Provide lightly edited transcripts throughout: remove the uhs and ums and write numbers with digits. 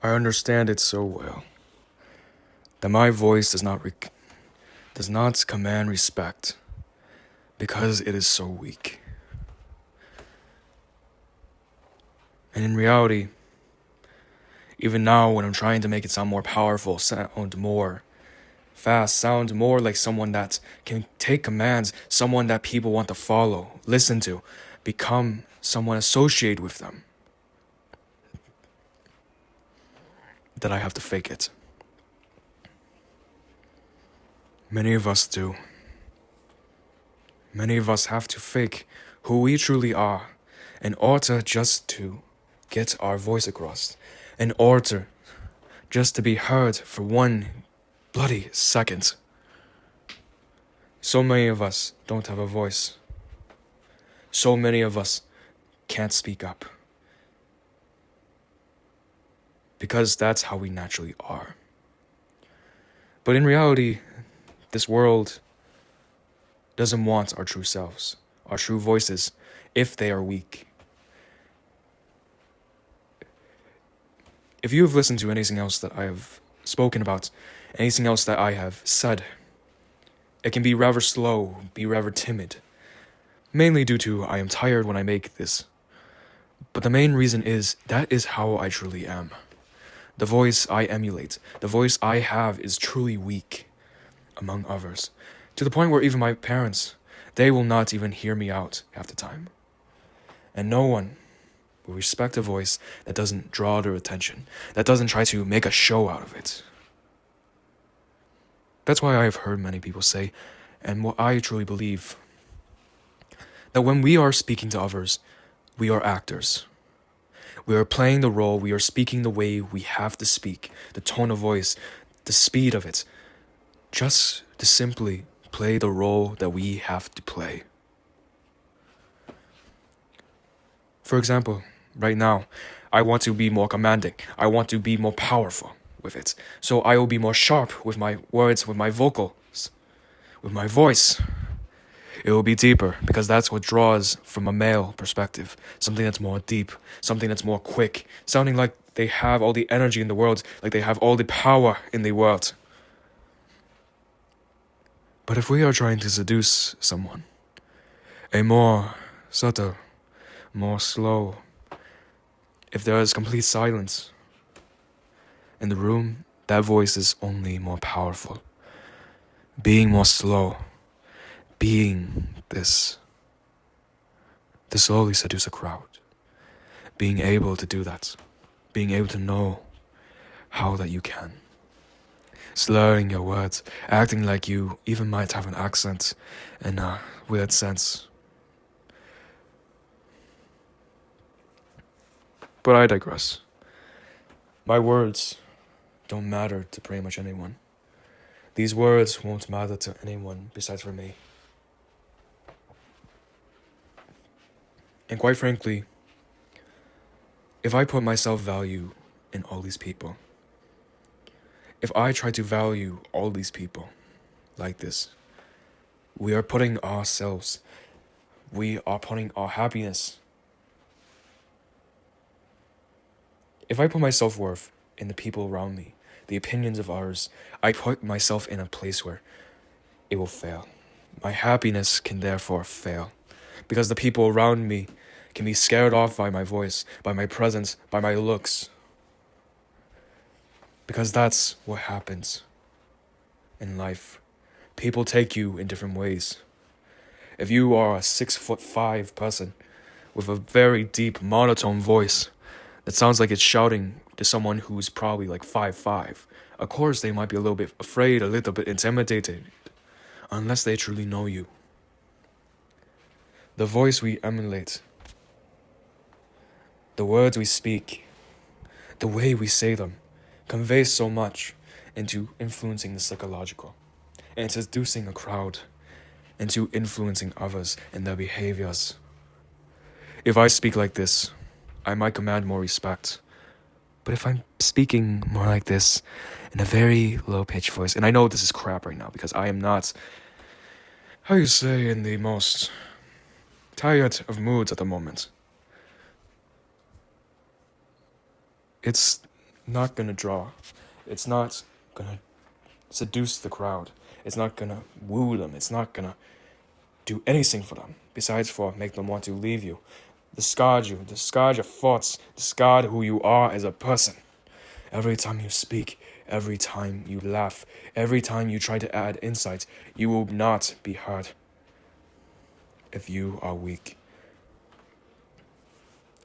I understand it so well that my voice does not command respect because it is so weak. And in reality, even now when I'm trying to make it sound more powerful, sound more fast, sound more like someone that can take commands, someone that people want to follow, listen to, become someone associated with them, that I have to fake it. Many of us do. Many of us have to fake who we truly are in order just to get our voice across, in order just to be heard for one bloody second. So many of us don't have a voice. So many of us can't speak up. Because that's how we naturally are. But in reality, this world doesn't want our true selves, our true voices, if they are weak. If you have listened to anything else that I have spoken about, anything else that I have said, it can be rather slow, be rather timid. Mainly due to I am tired when I make this. But the main reason is that is how I truly am. The voice I emulate, the voice I have is truly weak, among others. To the point where even my parents, they will not even hear me out half the time. And no one will respect a voice that doesn't draw their attention, that doesn't try to make a show out of it. That's why I have heard many people say, and what I truly believe, that when we are speaking to others, we are actors. We are playing the role, we are speaking the way we have to speak, the tone of voice, the speed of it, just to simply play the role that we have to play. For example, right now, I want to be more commanding. I want to be more powerful with it. So I will be more sharp with my words, with my vocals, with my voice. It will be deeper because that's what draws from a male perspective. Something that's more deep, something that's more quick, sounding like they have all the energy in the world, like they have all the power in the world. But if we are trying to seduce someone, a more subtle, more slow, if there is complete silence in the room, that voice is only more powerful. Being more slow, being this, to slowly seduce a crowd. Being able to do that, being able to know how that you can. Slurring your words, acting like you even might have an accent in a weird sense. But I digress. My words don't matter to pretty much anyone. These words won't matter to anyone besides for me. And quite frankly, if I put myself value in all these people, if I try to value all these people like this, we are putting ourselves, we are putting our happiness. If I put my self-worth in the people around me, the opinions of others, I put myself in a place where it will fail. My happiness can therefore fail. Because the people around me can be scared off by my voice, by my presence, by my looks. Because that's what happens in life. People take you in different ways. If you are a 6'5" person with a very deep monotone voice that sounds like it's shouting to someone who's probably like 5'5", of course they might be a little bit afraid, a little bit intimidated, unless they truly know you. The voice we emulate, the words we speak, the way we say them, conveys so much into influencing the psychological, and seducing a crowd, into influencing others and their behaviors. If I speak like this, I might command more respect. But if I'm speaking more like this, in a very low-pitched voice, and I know this is crap right now because I am not, how you say, in the most tired of moods at the moment. It's not gonna draw. It's not gonna seduce the crowd. It's not gonna woo them. It's not gonna do anything for them besides for make them want to leave you. Discard you, discard your thoughts, discard who you are as a person. Every time you speak, every time you laugh, every time you try to add insight, you will not be heard if you are weak.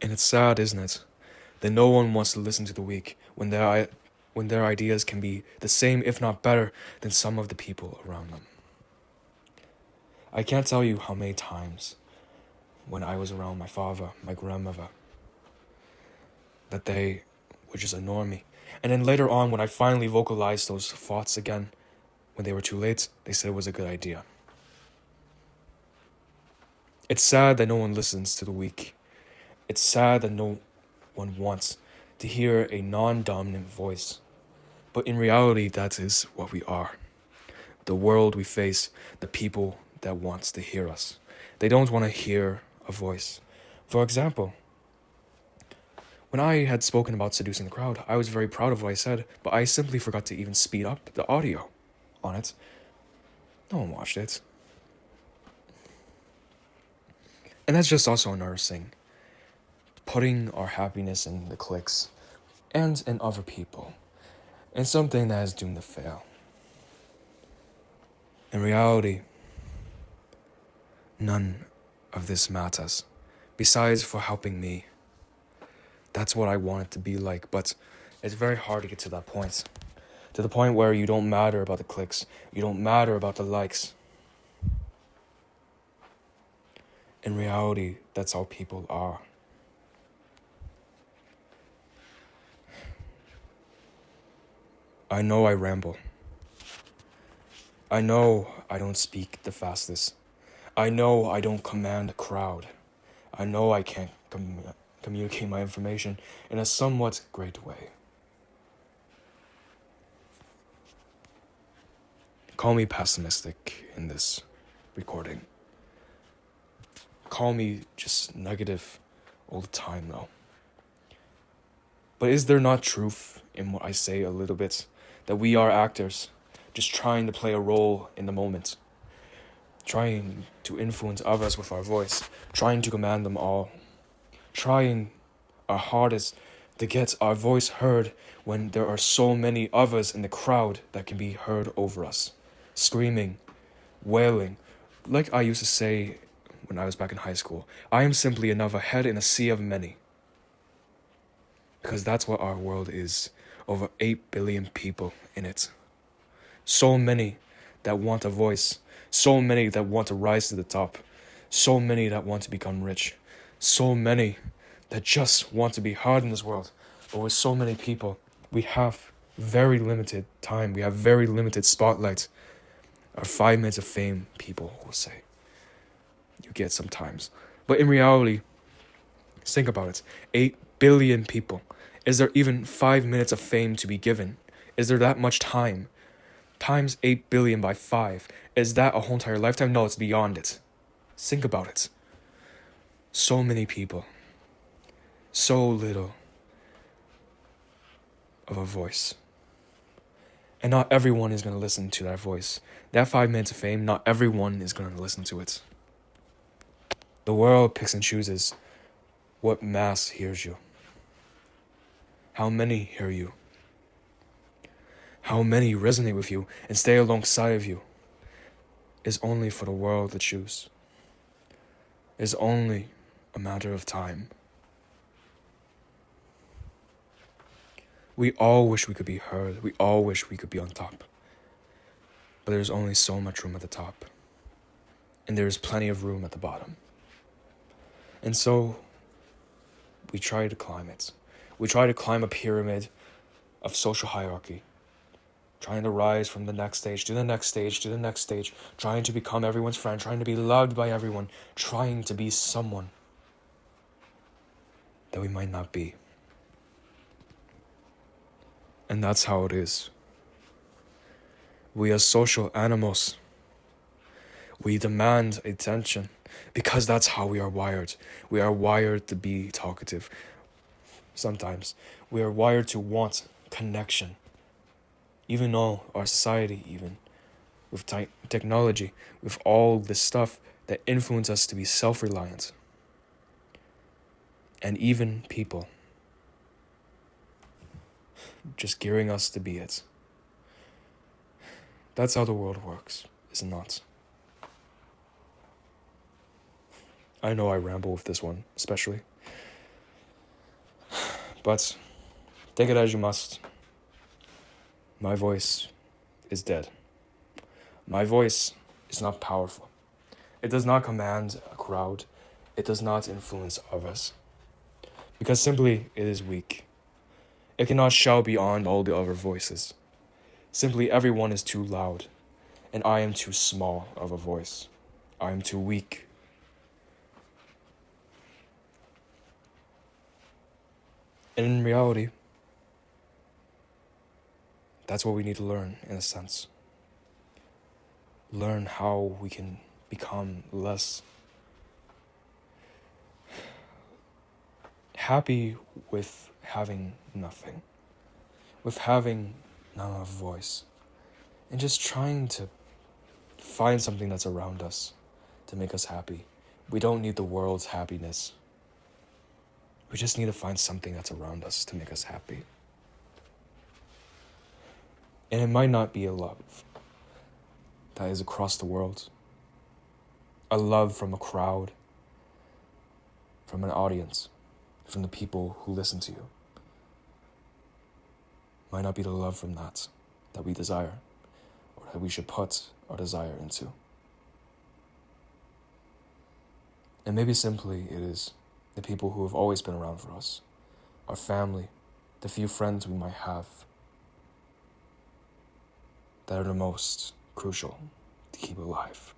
And it's sad, isn't it, that no one wants to listen to the weak when their ideas can be the same, if not better, than some of the people around them. I can't tell you how many times when I was around my father, my grandmother, that they would just ignore me. And then later on, when I finally vocalized those thoughts again, when they were too late, they said it was a good idea. It's sad that no one listens to the weak. It's sad that no one wants to hear a non-dominant voice. But in reality, that is what we are. The world we face, the people that wants to hear us. They don't want to hear a voice. For example, when I had spoken about seducing the crowd, I was very proud of what I said, but I simply forgot to even speed up the audio on it. No one watched it. And that's just also another thing. Putting our happiness in the clicks and in other people. And something that is doomed to fail. In reality, none of this matters, besides for helping me. That's what I want it to be like, but it's very hard to get to that point. To the point where you don't matter about the clicks, you don't matter about the likes. In reality, that's how people are. I know I ramble. I know I don't speak the fastest. I know I don't command a crowd. I know I can't communicate my information in a somewhat great way. Call me pessimistic in this recording. Call me just negative all the time, though. But is there not truth in what I say a little bit? That we are actors, just trying to play a role in the moment. Trying to influence others with our voice. Trying to command them all. Trying our hardest to get our voice heard when there are so many others in the crowd that can be heard over us. Screaming, wailing. Like I used to say when I was back in high school, I am simply another head in a sea of many. Because that's what our world is. Over 8 billion people in it. So many that want a voice. So many that want to rise to the top. So many that want to become rich. So many that just want to be heard in this world. But with so many people, we have very limited time. We have very limited spotlight. Our 5 minutes of fame, people will say. You get sometimes. But in reality, think about it. 8 billion people. Is there even 5 minutes of fame to be given? Is there that much time? Times 8 billion by 5. Is that a whole entire lifetime? No, it's beyond it. Think about it. So many people. So little of a voice. And not everyone is going to listen to that voice. That 5 minutes of fame, not everyone is going to listen to it. The world picks and chooses what mass hears you. How many hear you? How many resonate with you and stay alongside of you is only for the world to choose. Is only a matter of time. We all wish we could be heard. We all wish we could be on top. But there's only so much room at the top. And there's plenty of room at the bottom. And so, we try to climb it. We try to climb a pyramid of social hierarchy. Trying to rise from the next stage to the next stage to the next stage. Trying to become everyone's friend. Trying to be loved by everyone. Trying to be someone that we might not be. And that's how it is. We are social animals. We demand attention because that's how we are wired. We are wired to be talkative. sometimes. We are wired to want connection. Even all our society, even with technology, with all this stuff that influence us to be self-reliant. And even people just gearing us to be it. That's how the world works, is it not? I know I ramble with this one, especially. But take it as you must. My voice is dead. My voice is not powerful. It does not command a crowd. It does not influence others. Because simply it is weak. It cannot shout beyond all the other voices. Simply everyone is too loud, and I am too small of a voice. I am too weak. And in reality, that's what we need to learn, in a sense. Learn how we can become less happy with having nothing, with having not enough voice, and just trying to find something that's around us to make us happy. We don't need the world's happiness. We just need to find something that's around us to make us happy. And it might not be a love that is across the world, a love from a crowd, from an audience, from the people who listen to you. Might not be the love from that we desire, or that we should put our desire into. And maybe simply it is the people who have always been around for us, our family, the few friends we might have, that are the most crucial to keep alive.